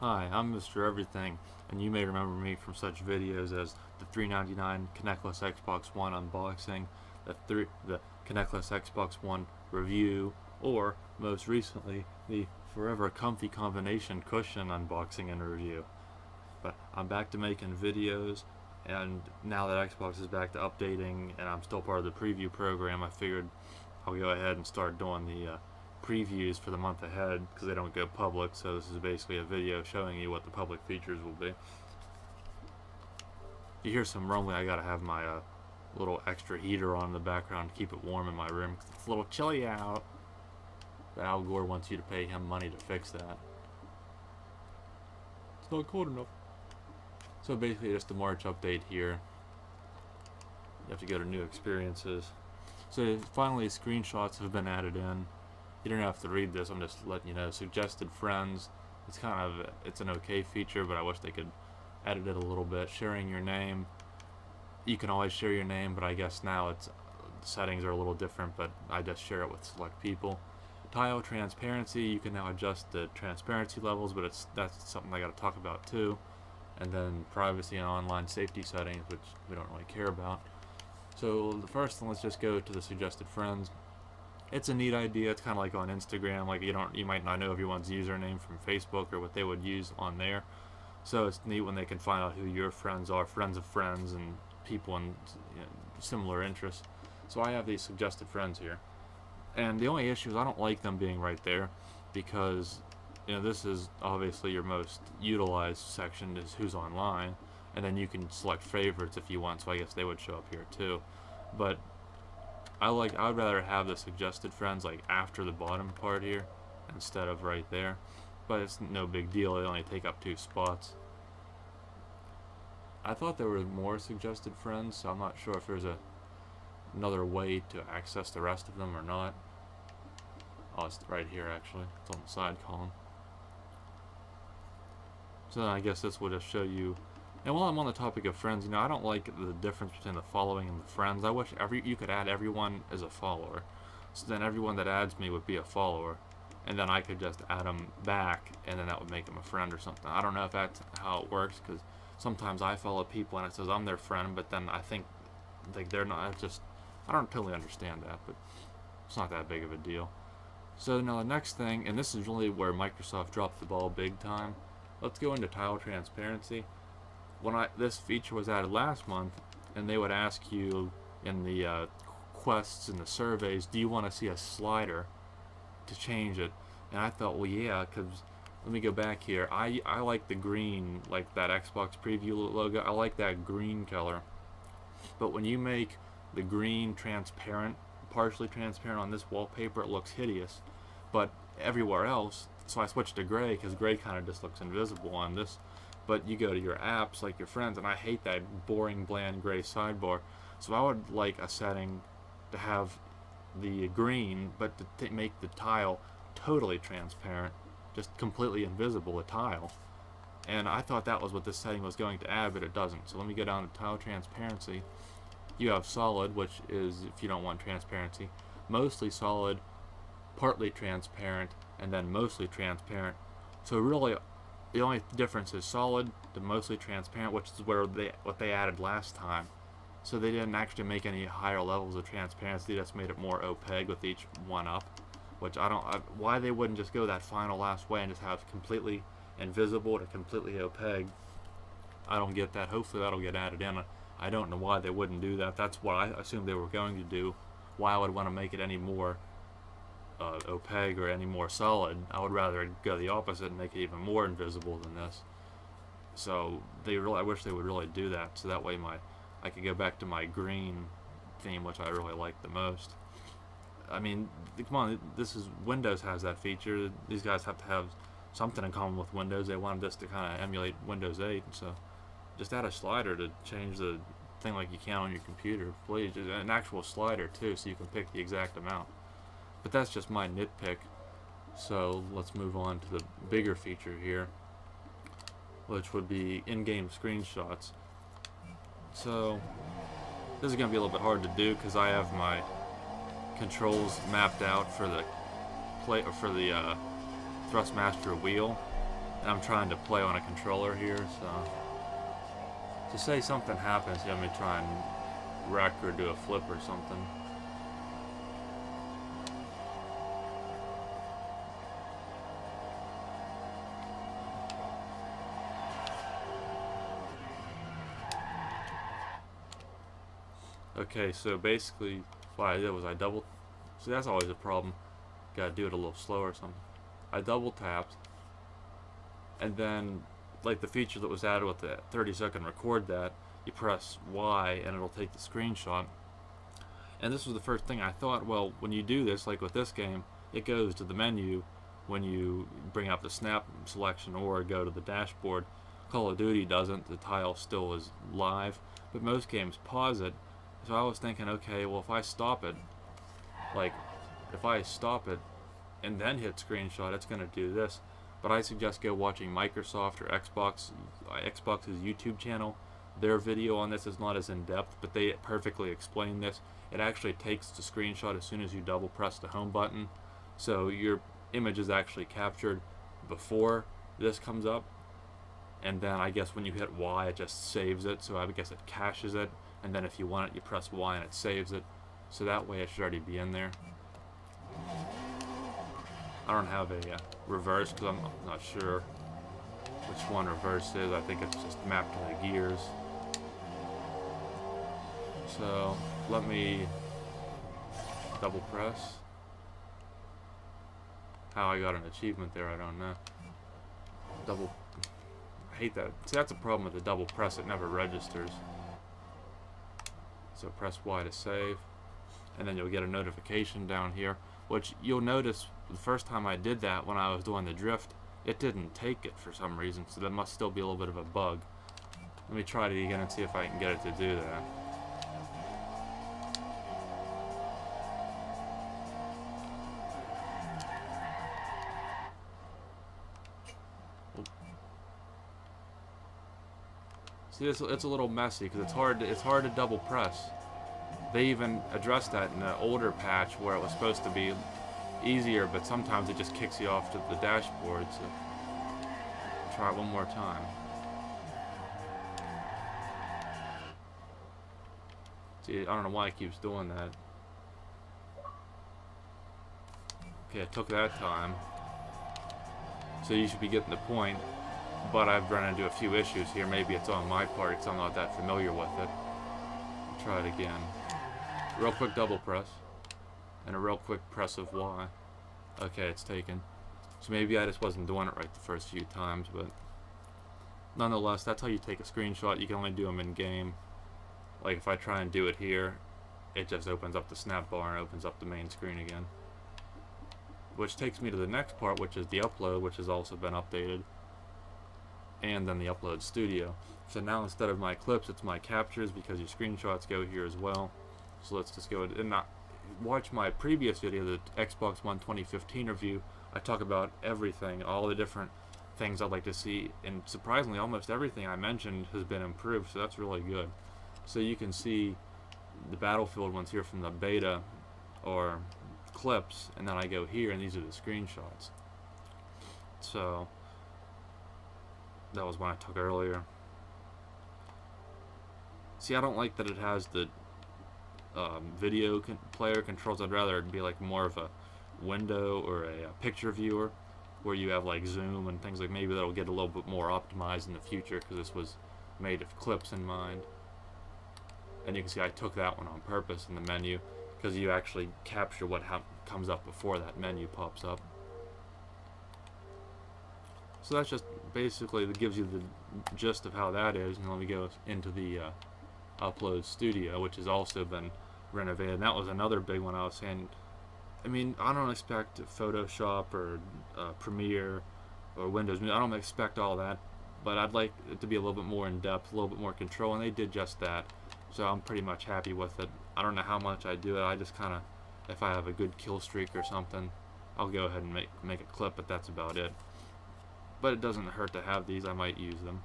Hi, I'm Mr. Everything, and you may remember me from such videos as the $3.99 Connectless Xbox One unboxing, the Connectless Xbox One review, or, most recently, the Forever Comfy Combination Cushion unboxing and review. But I'm back to making videos, and now that Xbox is back to updating and I'm still part of the preview program, I figured I'll go ahead and start doing the previews for the month ahead because they don't go public. So this is basically a video showing you what the public features will be. If you hear some rumbling, I gotta have my little extra heater on in the background to keep it warm in my room because it's a little chilly out. But Al Gore wants you to pay him money to fix that. It's not cold enough. So basically just a March update here. You have to go to new experiences. So finally screenshots have been added in. You don't have to read this, I'm just letting you know. Suggested friends, it's an okay feature, but I wish they could edit it a little bit. Sharing your name, you can always share your name, but I guess now the settings are a little different, but I just share it with select people. Tile transparency, you can now adjust the transparency levels, but that's something I gotta talk about too. And then privacy and online safety settings, which we don't really care about. So the first one, let's just go to the suggested friends. It's a neat idea. It's kind of like on Instagram. Like you might not know everyone's username from Facebook or what they would use on there. So it's neat when they can find out who your friends are, friends of friends, and people in similar interests. So I have these suggested friends here, and the only issue is I don't like them being right there because this is obviously your most utilized section is who's online, and then you can select favorites if you want. So I guess they would show up here too, but I would rather have the suggested friends like after the bottom part here instead of right there, but it's no big deal. They only take up 2 spots. I thought there were more suggested friends, so I'm not sure if there's another way to access the rest of them or not. Oh, it's right here actually. It's on the side column. So then I guess this will just show you. And while I'm on the topic of friends, I don't like the difference between the following and the friends. I wish you could add everyone as a follower. So then everyone that adds me would be a follower. And then I could just add them back, and then that would make them a friend or something. I don't know if that's how it works, because sometimes I follow people and it says I'm their friend, but then I think like they're not. I don't totally understand that, but it's not that big of a deal. So now the next thing, and this is really where Microsoft dropped the ball big time. Let's go into tile transparency. This feature was added last month, and they would ask you in the quests and the surveys, do you want to see a slider to change it? And I thought, well, yeah, because let me go back here. I like the green, like that Xbox preview logo. I like that green color. But when you make the green transparent, partially transparent on this wallpaper, it looks hideous. But everywhere else, so I switched to gray because gray kind of just looks invisible on this. But you go to your apps, like your friends, and I hate that boring, bland gray sidebar. So I would like a setting to have the green, but to make the tile totally transparent, just completely invisible, a tile. And I thought that was what this setting was going to add, but it doesn't. So let me go down to tile transparency. You have solid, which is if you don't want transparency, mostly solid, partly transparent, and then mostly transparent. So really, the only difference is solid to mostly transparent, which is what they added last time. So they didn't actually make any higher levels of transparency. They just made it more opaque with each one up, which why they wouldn't just go that final last way and just have completely invisible to completely opaque. I don't get that. Hopefully that'll get added in. I don't know why they wouldn't do that. That's what I assumed they were going to do. Why I would want to make it any more opaque or any more solid. I would rather go the opposite and make it even more invisible than this. So I wish they would really do that, so that way I could go back to my green theme, which I really like the most. I mean, come on, Windows has that feature. These guys have to have something in common with Windows. They wanted this to kind of emulate Windows 8, so just add a slider to change the thing like you can on your computer, please. Just an actual slider too, so you can pick the exact amount. But that's just my nitpick. So let's move on to the bigger feature here, which would be in-game screenshots. So this is going to be a little bit hard to do because I have my controls mapped out for the Thrustmaster wheel, And I'm trying to play on a controller here, so to say something happens, you have me try and wreck or do a flip or something. Okay, so basically what I did was I double, see that's always a problem, gotta do it a little slower or something. I double tapped, and then like the feature that was added with the 30-second record, that you press Y and it'll take the screenshot. And this was the first thing I thought, well, when you do this, like with this game, it goes to the menu when you bring up the snap selection or go to the dashboard. Call of Duty doesn't, the tile still is live, but most games pause it. So I was thinking, okay, well if I stop it, like if I stop it and then hit screenshot, it's going to do this. But I suggest go watching Microsoft or Xbox's YouTube channel. Their video on this is not as in-depth, but they perfectly explain this. It actually takes the screenshot as soon as you double press the home button. So your image is actually captured before this comes up. And then I guess when you hit Y, it just saves it. So I guess it caches it. And then if you want it, you press Y and it saves it. So that way it should already be in there. I don't have a reverse because I'm not sure which one reverse is. I think it's just mapped to the gears. So let me double press. How I got an achievement there, I don't know. I hate that. See, that's a problem with the double press. It never registers. So press Y to save, and then you'll get a notification down here, which you'll notice the first time I did that when I was doing the drift, it didn't take it for some reason, so that must still be a little bit of a bug. Let me try it again and see if I can get it to do that. See, it's a little messy because it's hard to double press. They even addressed that in the older patch where it was supposed to be easier, but sometimes it just kicks you off to the dashboard. So try it one more time. See, I don't know why it keeps doing that. Okay, it took that time. So you should be getting the point. But I've run into a few issues here. Maybe it's on my part because I'm not that familiar with it. Try it again. Real quick double press. And a real quick press of Y. Okay, it's taken. So maybe I just wasn't doing it right the first few times, but nonetheless, that's how you take a screenshot. You can only do them in game. Like if I try and do it here, it just opens up the snap bar and opens up the main screen again. Which takes me to the next part, which is the upload, which has also been updated. And then the upload studio. So now instead of my clips, it's my captures because your screenshots go here as well. So let's just go and watch my previous video, the Xbox One 2015 review. I talk about everything, all the different things I'd like to see, and surprisingly almost everything I mentioned has been improved, so that's really good. So you can see the Battlefield ones here from the beta or clips, and then I go here and these are the screenshots. So that was one I took earlier. See, I don't like that it has the video player controls. I'd rather it be like more of a window or a picture viewer where you have like zoom and things like. Maybe that'll get a little bit more optimized in the future because this was made of clips in mind. And you can see I took that one on purpose in the menu because you actually capture what comes up before that menu pops up. So that's just basically that gives you the gist of how that is. And let me go into the Upload Studio, which has also been renovated. And that was another big one I was saying. I mean, I don't expect Photoshop or Premiere or Windows. I don't expect all that, but I'd like it to be a little bit more in depth, a little bit more control, and they did just that. So I'm pretty much happy with it. I don't know how much I do it. I just kind of, if I have a good kill streak or something, I'll go ahead and make a clip, but that's about it. But it doesn't hurt to have these. I might use them.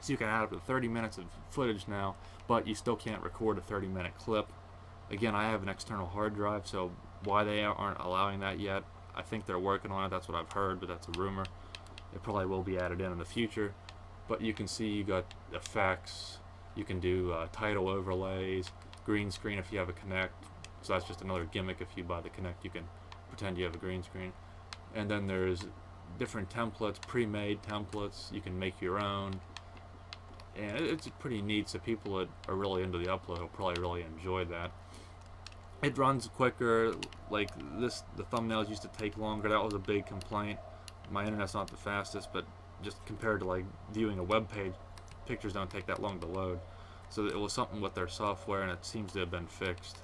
So you can add up to 30 minutes of footage now, but you still can't record a 30-minute clip. Again, I have an external hard drive, so why they aren't allowing that yet, I think they're working on it. That's what I've heard, but that's a rumor. It probably will be added in the future, but you can see you got effects. You can do title overlays, green screen if you have a Kinect. So that's just another gimmick. If you buy the Kinect, you can pretend you have a green screen. And then there's different templates, pre-made templates. You can make your own, and it's pretty neat. So people that are really into the upload will probably really enjoy that. It runs quicker. Like this, the thumbnails used to take longer. That was a big complaint. My internet's not the fastest, but just compared to like viewing a web page, pictures don't take that long to load. So it was something with their software, and it seems to have been fixed.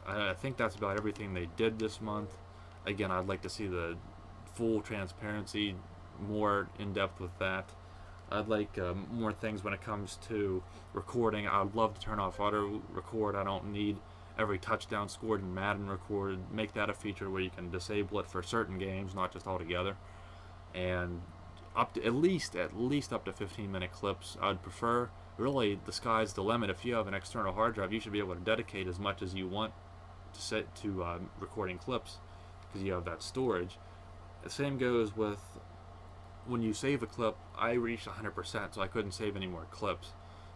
I think that's about everything they did this month. Again, I'd like to see the full transparency, more in depth with that. I'd like more things when it comes to recording. I'd love to turn off auto record. I don't need every touchdown scored in Madden recorded. Make that a feature where you can disable it for certain games, not just altogether. And up to at least up to 15-minute clips. I'd prefer. Really, the sky's the limit. If you have an external hard drive, you should be able to dedicate as much as you want to set to recording clips, because you have that storage. The same goes with when you save a clip. I reached 100%, so I couldn't save any more clips,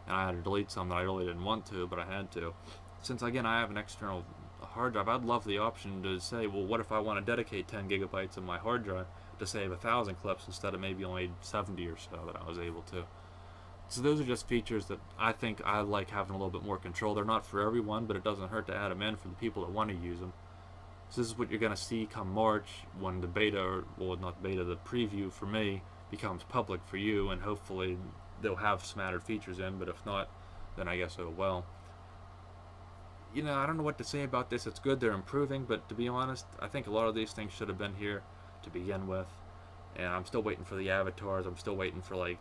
and I had to delete some that I really didn't want to, but I had to. Since again I have an external hard drive, I'd love the option to say, well, what if I want to dedicate 10 gigabytes of my hard drive to save 1,000 clips instead of maybe only 70 or so that I was able to. So those are just features that I think I like having a little bit more control. They're not for everyone, but it doesn't hurt to add them in for the people that want to use them. So this is what you're going to see come March, when the beta, or well, not beta, the preview for me becomes public for you, and hopefully they'll have some added features in, but if not, then I guess it will. You know, I don't know what to say about this. It's good they're improving, but to be honest, I think a lot of these things should have been here to begin with, and I'm still waiting for the avatars. I'm still waiting for like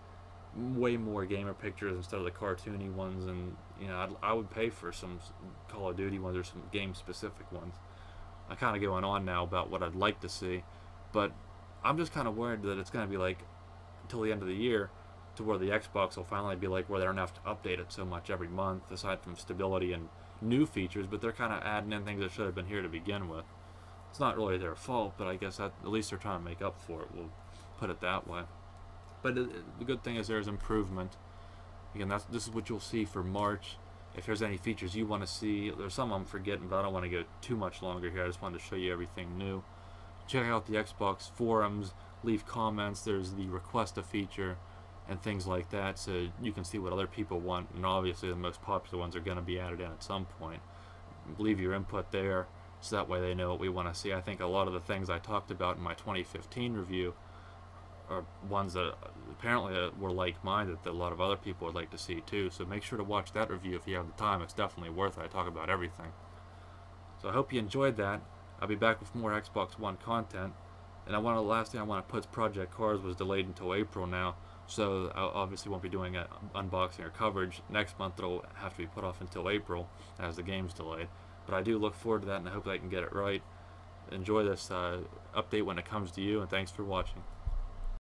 way more gamer pictures instead of the cartoony ones, and you know, I would pay for some Call of Duty ones or some game specific ones. I'm kind of going on now about what I'd like to see, but I'm just kind of worried that it's going to be like until the end of the year, to where the Xbox will finally be like where they don't have to update it so much every month, aside from stability and new features, but they're kind of adding in things that should have been here to begin with. It's not really their fault, but I guess that, at least they're trying to make up for it. We'll put it that way. But the good thing is there's improvement. Again, this is what you'll see for March. If there's any features you want to see, there's some I'm forgetting, but I don't want to go too much longer here. I just wanted to show you everything new. Check out the Xbox forums, leave comments. There's the request a feature and things like that, so you can see what other people want, and obviously the most popular ones are going to be added in at some point. Leave your input there, so that way they know what we want to see. I think a lot of the things I talked about in my 2015 review are ones that apparently were like-minded that a lot of other people would like to see too, so make sure to watch that review if you have the time. It's definitely worth it. I talk about everything. So I hope you enjoyed that. I'll be back with more Xbox One content, and the last thing I want to put, Project Cars was delayed until April now, so I obviously won't be doing an unboxing or coverage. Next month it'll have to be put off until April as the game's delayed, but I do look forward to that, and I hope I can get it right. Enjoy this update when it comes to you, and thanks for watching.